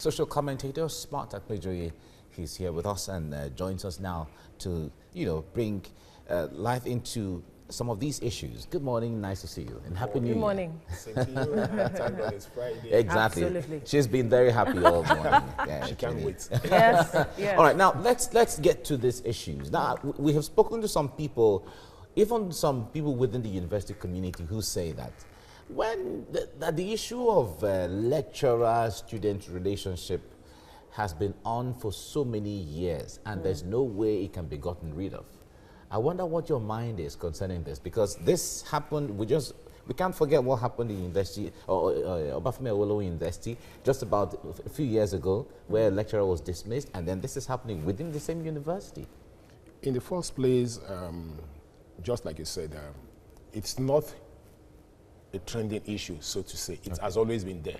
Social commentator, Smart Akpejoye, he's here with us and joins us now to, bring life into some of these issues. Good morning, nice to see you, and Happy New Year. Good morning. Same to you. Thank God it's Friday. Exactly. Absolutely. She's been very happy all morning. Yeah, She can't wait. Yes, yes. All right, now let's get to these issues. Now, we have spoken to some people, even some people within the university community who say that when the issue of lecturer-student relationship has been on for so many years and there's no way it can be gotten rid of. I wonder what your mind is concerning this, because this happened, we can't forget what happened in university, Obafemi Awolowo University, just about a few years ago, where a lecturer was dismissed, and then this is happening within the same university. In the first place, just like you said, it's not a trending issue, so to say. It has always been there.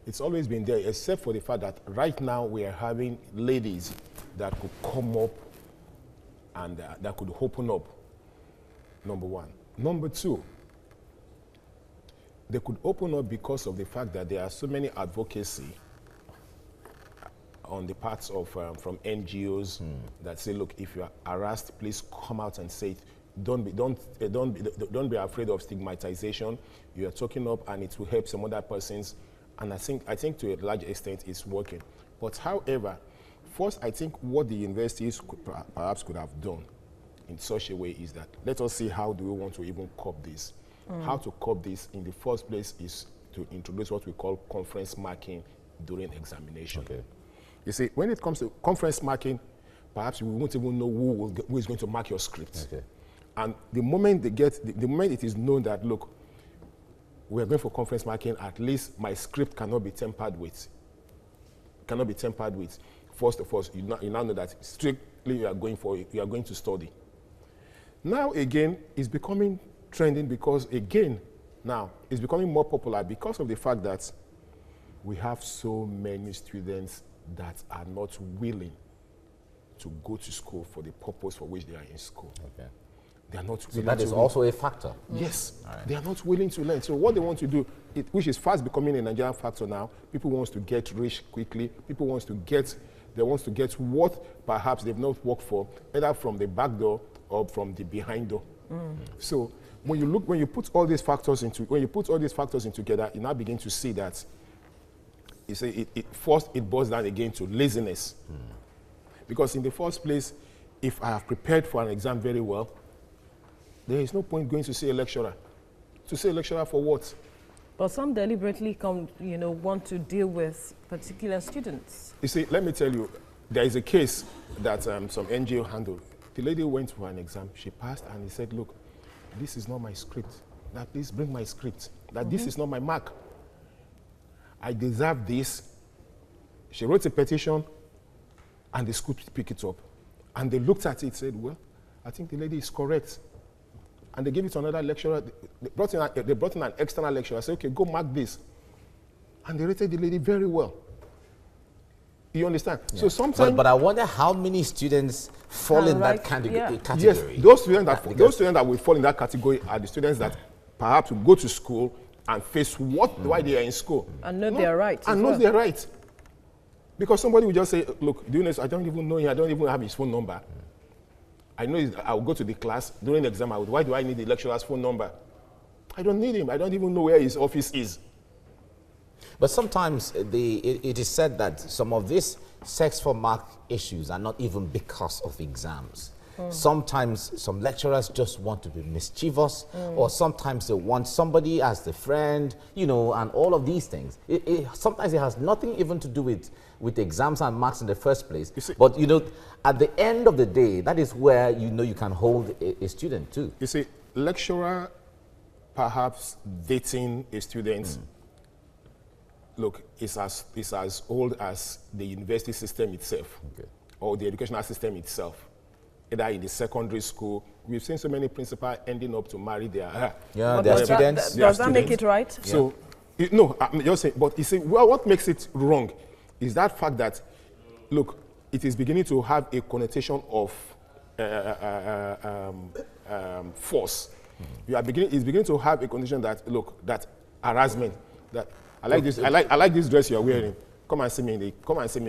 It's always been there, except for the fact that right now we are having ladies that could come up and that could open up, number one. Number two, they could open up because of the fact that there are so many advocacy on the parts of from NGOs that say, look, if you are harassed, please come out and say it. Don't be afraid of stigmatization. You are talking up, and it will help some other persons. And I think to a large extent it's working. But however, first, I think what the universities perhaps could have done in such a way is that let us see how do we want to even cope this. How to cope this in the first place is to introduce what we call conference marking during examination. Okay. You see, when it comes to conference marking, perhaps we won't even know who is going to mark your script. Okay. And the moment the moment it is known that, look, we are going for conference marking, at least my script cannot be tampered with. Cannot be tampered with. First of all, you now know that strictly you are going to study. Now again, it's becoming trending because again, now it's becoming more popular because of the fact that we have so many students that are not willing to go to school for the purpose for which they are in school. Okay. They are not willing. So that is also a factor. Yes, right. They are not willing to learn. So what they want to do, which is fast becoming a Nigerian factor now, people want to get rich quickly. People want to get what perhaps they've not worked for, either from the back door or from the behind door. So when you put all these factors into together, you now begin to see that first it boils down again to laziness. Because in the first place, if I have prepared for an exam very well, there is no point going to see a lecturer. To see a lecturer for what? But some deliberately want to deal with particular students. You see, let me tell you, there is a case that some NGO handled. The lady went for an exam, she passed, and he said, look, this is not my script. Now, please bring my script. That this is not my mark. I deserve this. She wrote a petition, and the school picked it up. And they looked at it and said, well, I think the lady is correct. And they gave it to another lecturer. They brought in an external lecturer. I said, okay, go mark this. And they rated the lady very well. You understand? Yeah. So sometimes, but I wonder how many students fall in that category. Yes, those students that will fall in that category are the students that perhaps will go to school and face why they are in school. And know their rights. And know their rights. Because somebody will just say, look, do you know, I don't even know him, I don't even have his phone number. I know I'll go to the class during the exam. Why do I need the lecturer's phone number? I don't need him. I don't even know where his office is. But sometimes it is said that some of these sex for mark issues are not even because of exams. Sometimes some lecturers just want to be mischievous, or sometimes they want somebody as the friend, and all of these things. Sometimes it has nothing even to do with exams and marks in the first place. But at the end of the day, that is where you can hold a student too. You see, lecturer perhaps dating a student, look, it's as old as the university system itself, or the educational system itself. Either in the secondary school, we've seen so many principals ending up to marry their students. Does that make it right? So, no, I'm just saying, but you see, what makes it wrong is that fact that, look, it is beginning to have a connotation of force. It's beginning to have a connotation that, look, that harassment, that I like this dress you are wearing. come and see me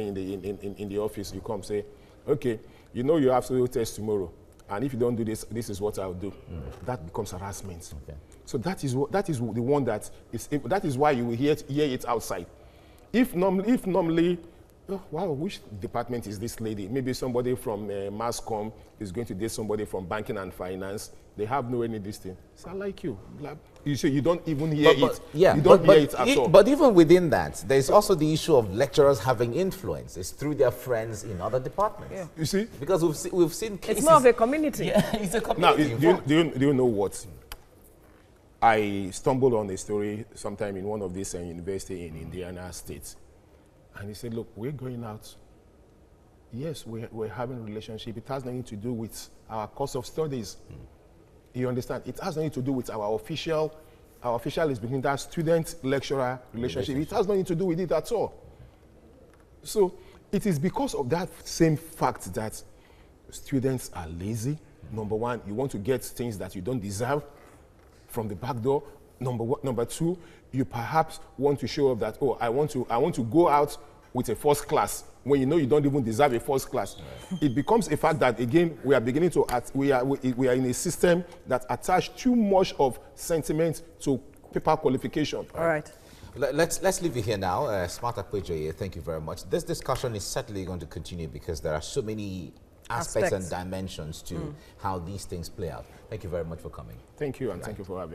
in the office. You come say, okay, you know you have to test tomorrow, and if you don't do this, this is what I'll do. That becomes harassment. Okay. So that is the one that is why you will hear it outside. If normally, oh, wow, which department is this lady? Maybe somebody from mass comm is going to date somebody from banking and finance. They have no any this thing. It's not like you. You say you don't even hear it. Yeah, you don't hear it at all. But even within that, there's also the issue of lecturers having influence. It's through their friends in other departments. Yeah. You see? Because we've seen cases. It's more of a community. Yeah, it's a community. Now, do you know what? I stumbled on a story sometime in one of these university in Indiana State. And he said, look, we're going out. Yes, we're having a relationship. It has nothing to do with our course of studies. You understand? It has nothing to do with our official is between that student-lecturer relationship. It has nothing to do with it at all. So it is because of that same fact that students are lazy. Number one, you want to get things that you don't deserve from the back door. Number two, you perhaps want to show up that, oh, I want to go out with a first class when you know you don't even deserve a first class. It becomes a fact that, again, we are beginning to we are in a system that attach too much of sentiment to paper qualification. All right. Let's leave it here now. Smart Akwejoye, thank you very much. This discussion is certainly going to continue because there are so many aspects and dimensions to how these things play out. Thank you very much for coming. Thank you, and thank you for having me.